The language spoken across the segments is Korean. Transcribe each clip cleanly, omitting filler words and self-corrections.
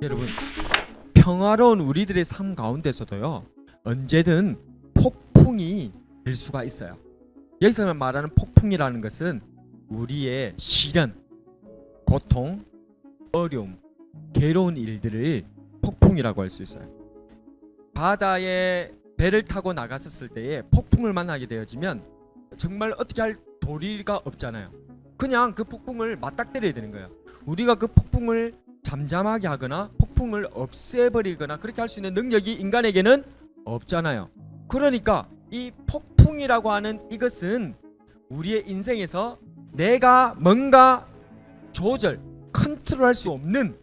여러분, 평화로운 우리들의 삶 가운데서도요, 언제든 폭풍이 될 수가 있어요. 여기서 말하는 폭풍이라는 것은 우리의 시련, 고통, 어려움, 괴로운 일들을 폭풍이라고 할 수 있어요. 바다에 배를 타고 나갔었을 때에 폭풍을 만나게 되어지면 정말 어떻게 할 도리가 없잖아요. 그냥 그 폭풍을 맞닥뜨려야 되는 거예요. 우리가 그 폭풍을 잠잠하게 하거나 폭풍을 없애버리거나 그렇게 할 수 있는 능력이 인간에게는 없잖아요. 그러니까 이 폭풍이라고 하는 이것은 우리의 인생에서 내가 뭔가 조절, 컨트롤할 수 없는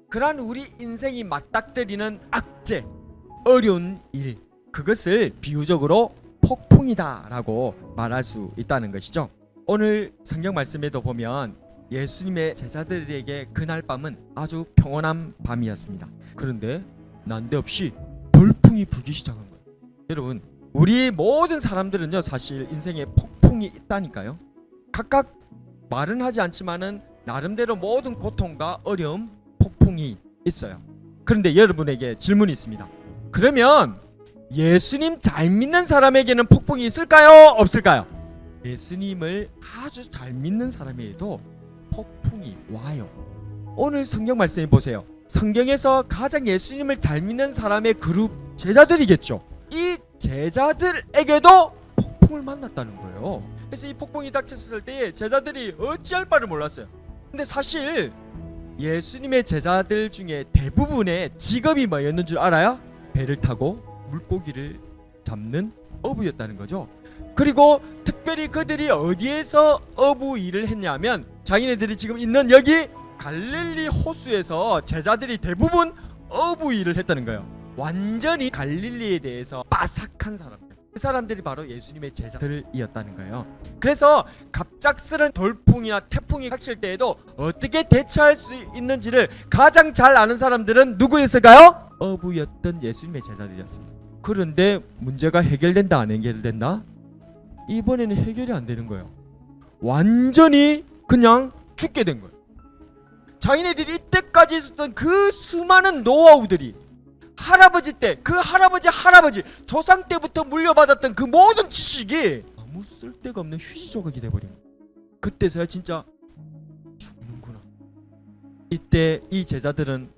그러한 우리 인생이 맞닥뜨리는 악재, 어려운 일, 그것을 비유적으로 폭풍이다 라고 말할 수 있다는 것이죠. 오늘 성경 말씀에도 보면 예수님의 제자들에게 그날 밤은 아주 평온한 밤이었습니다. 그런데 난데없이 돌풍이 불기 시작한 거예요. 여러분, 우리 모든 사람들은요, 사실 인생에 폭풍이 있다니까요. 각각 말은 하지 않지만은 나름대로 모든 고통과 어려움, 폭풍이 있어요. 그런데 여러분에게 질문이 있습니다. 그러면 예수님 잘 믿는 사람에게는 폭풍이 있을까요? 없을까요? 예수님을 아주 잘 믿는 사람에게도 폭풍이 와요. 오늘 성경 말씀해 보세요. 성경에서 가장 예수님을 잘 믿는 사람의 그룹, 제자들이겠죠. 이 제자들에게도 폭풍을 만났다는 거예요. 그래서 이 폭풍이 닥쳤을 때에 제자들이 어찌할 바를 몰랐어요. 근데 사실 예수님의 제자들 중에 대부분의 직업이 뭐였는 줄 알아요? 배를 타고 물고기를 잡는 어부였다는 거죠. 그리고 특별히 그들이 어디에서 어부 일을 했냐면 자기네들이 지금 있는 여기 갈릴리 호수에서 제자들이 대부분 어부 일을 했다는 거예요. 완전히 갈릴리에 대해서 빠삭한 사람들, 그 사람들이 바로 예수님의 제자들이었다는 거예요. 그래서 갑작스런 돌풍이나 태풍이 닥칠 때에도 어떻게 대처할 수 있는지를 가장 잘 아는 사람들은 누구였을까요? 어부였던 예수님의 제자들이었습니다. 그런데 문제가 해결된다 안 해결된다? 이번에는 해결이 안 되는 거예요. 완전히 그냥 죽게 된 거예요. 자기네들이 이때까지 있었던 그 수많은 노하우들이 할아버지 때, 그 할아버지 조상 때부터 물려받았던 그 모든 지식이 아무 쓸데가 없는 휴지 조각이 돼버린 거예요. 그때서야 진짜 죽는구나. 이때 이 제자들은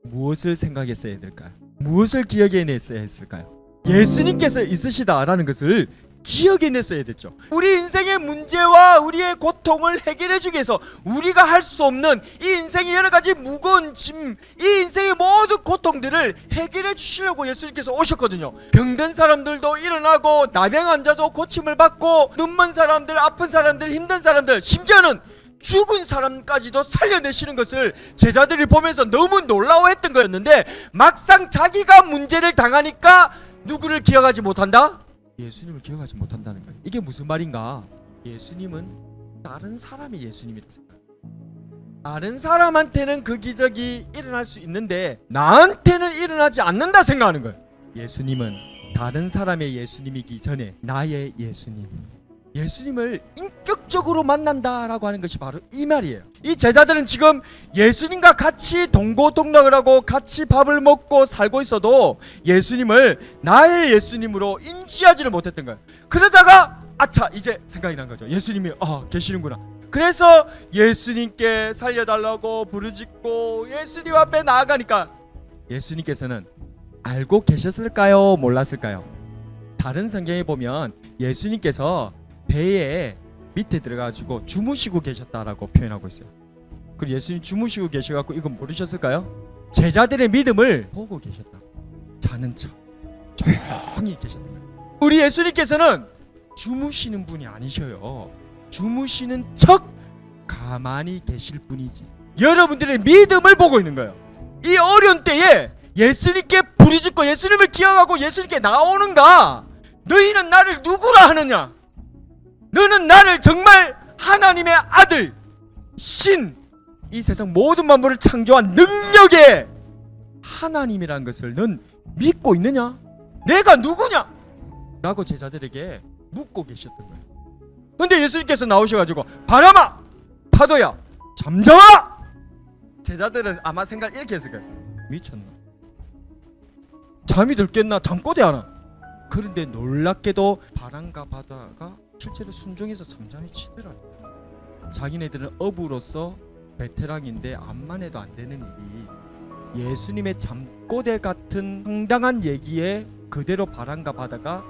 무엇을 생각했어야 될까요? 무엇을 기억해냈어야 했을까요? 예수님께서 있으시다라는 것을 기억해냈어야 됐죠. 우리 인생의 문제와 우리의 고통을 해결해주기 위해서 우리가 할 수 없는 이 인생의 여러 가지 무거운 짐, 이 인생의 모든 고통들을 해결해 주시려고 예수님께서 오셨거든요. 병든 사람들도 일어나고, 나병 환자도 고침을 받고, 눈먼 사람들, 아픈 사람들, 힘든 사람들, 심지어는 죽은 사람까지도 살려내시는 것을 제자들이 보면서 너무 놀라워했던 거였는데, 막상 자기가 문제를 당하니까 누구를 기억하지 못한다? 예수님을 기억하지 못한다는 거예요. 이게 무슨 말인가? 예수님은 다른 사람의 예수님이라고 생각해요. 다른 사람한테는 그 기적이 일어날 수 있는데 나한테는 일어나지 않는다 생각하는 거예요. 예수님은 다른 사람의 예수님이기 전에 나의 예수님, 예수님을 인격적으로 만난다라고 하는 것이 바로 이 말이에요. 이 제자들은 지금 예수님과 같이 동고동락을 하고 같이 밥을 먹고 살고 있어도 예수님을 나의 예수님으로 인지하지를 못했던 거예요. 그러다가 아차, 이제 생각이 난 거죠. 예수님이 계시는구나. 그래서 예수님께 살려달라고 부르짖고 예수님 앞에 나아가니까 예수님께서는 알고 계셨을까요? 몰랐을까요? 다른 성경에 보면 예수님께서 배에 밑에 들어가지고 주무시고 계셨다라고 표현하고 있어요. 그리고 예수님 주무시고 계셔갖고 이건 모르셨을까요? 제자들의 믿음을 보고 계셨다. 자는 척 조용히 계셨던 거예요. 우리 예수님께서는 주무시는 분이 아니셔요. 주무시는 척 가만히 계실 뿐이지. 여러분들의 믿음을 보고 있는 거예요. 이 어려운 때에 예수님께 부르짖고 예수님을 기억하고 예수님께 나오는가? 너희는 나를 누구라 하느냐? 너는 나를 정말 하나님의 아들, 신, 이 세상 모든 만물을 창조한 능력의 하나님이라는 것을 넌 믿고 있느냐? 내가 누구냐? 라고 제자들에게 묻고 계셨던 거예요. 근데 예수님께서 나오셔가지고 바람아 파도야 잠잠아! 제자들은 아마 생각 이렇게 했을 거예요. 미쳤나? 잠이 들겠나? 잠꼬대 하나? 그런데 놀랍게도 바람과 바다가 실제로 순종해서 잠잠히 치더라고요. 자기네들은 어부로서 베테랑인데 암만 해도 안 되는 일이 예수님의 잠꼬대 같은 황당한 얘기에 그대로 바람과 바다가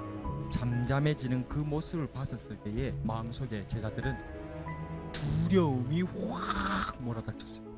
잠잠해지는 그 모습을 봤었을 때에 마음속에 제자들은 두려움이 확 몰아닥쳤어요.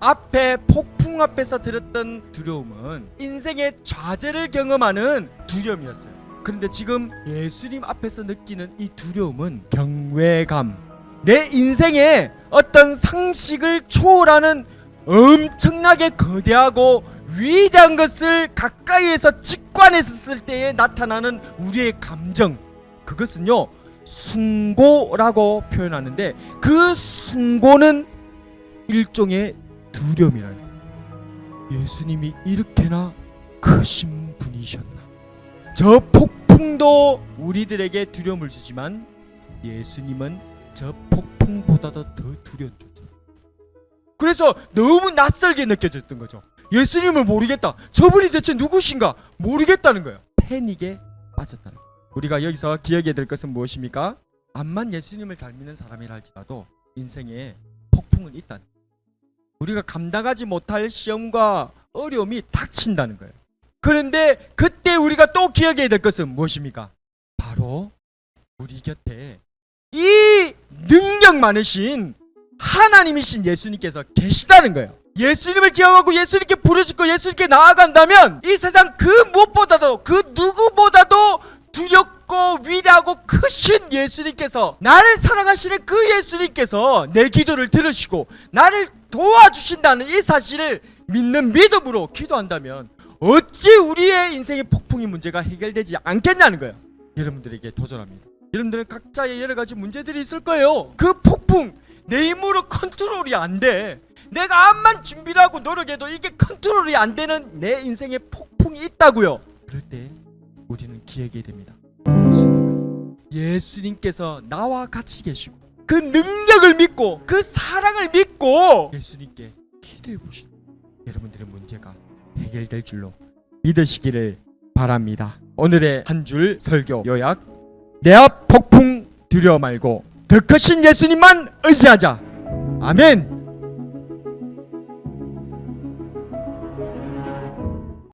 앞에 폭풍 앞에서 들었던 두려움은 인생의 좌절을 경험하는 두려움이었어요. 그런데 지금 예수님 앞에서 느끼는 이 두려움은 경외감, 내 인생의 어떤 상식을 초월하는 엄청나게 거대하고 위대한 것을 가까이에서 직관했을 때에 나타나는 우리의 감정, 그것은요 숭고라고 표현하는데 그 숭고는 일종의 두려움이라는 거예요. 예수님이 이렇게나 크신 분이셨나? 저 폭풍도 우리들에게 두려움을 주지만 예수님은 저 폭풍보다도 더 두려웠죠. 그래서 너무 낯설게 느껴졌던 거죠. 예수님을 모르겠다. 저분이 대체 누구신가 모르겠다는 거예요. 패닉에 빠졌다는 거예요. 우리가 여기서 기억해야 될 것은 무엇입니까? 암만 예수님을 잘 믿는 사람이라 할지라도 인생에 폭풍은 있다는 거예요. 우리가 감당하지 못할 시험과 어려움이 닥친다는 거예요. 그런데 그때 우리가 또 기억해야 될 것은 무엇입니까? 바로 우리 곁에 이 능력 많으신 하나님이신 예수님께서 계시다는 거예요. 예수님을 기억하고 예수님께 부르짖고 예수님께 나아간다면 이 세상 그 무엇보다도 그 누구보다도 두렵고 위대하고 크신 예수님께서, 나를 사랑하시는 그 예수님께서 내 기도를 들으시고 나를 도와주신다는 이 사실을 믿는 믿음으로 기도한다면 어찌 우리의 인생의 폭풍의 문제가 해결되지 않겠냐는 거예요. 여러분들에게 도전합니다. 여러분들은 각자의 여러 가지 문제들이 있을 거예요. 그 폭풍 내 힘으로 컨트롤이 안 돼. 내가 암만 준비를 하고 노력해도 이게 컨트롤이 안 되는 내 인생의 폭풍이 있다고요. 그럴 때 우리는 기억해야 됩니다. 예수님께서 나와 같이 계시고 그 능력을 믿고 그 사랑을 믿고 예수님께 기도해 보시는 여러분들의 문제가 해결될 줄로 믿으시기를 바랍니다. 오늘의 한 줄 설교 요약: 내 앞 폭풍 두려워 말고 더 크신 예수님만 의지하자. 아멘.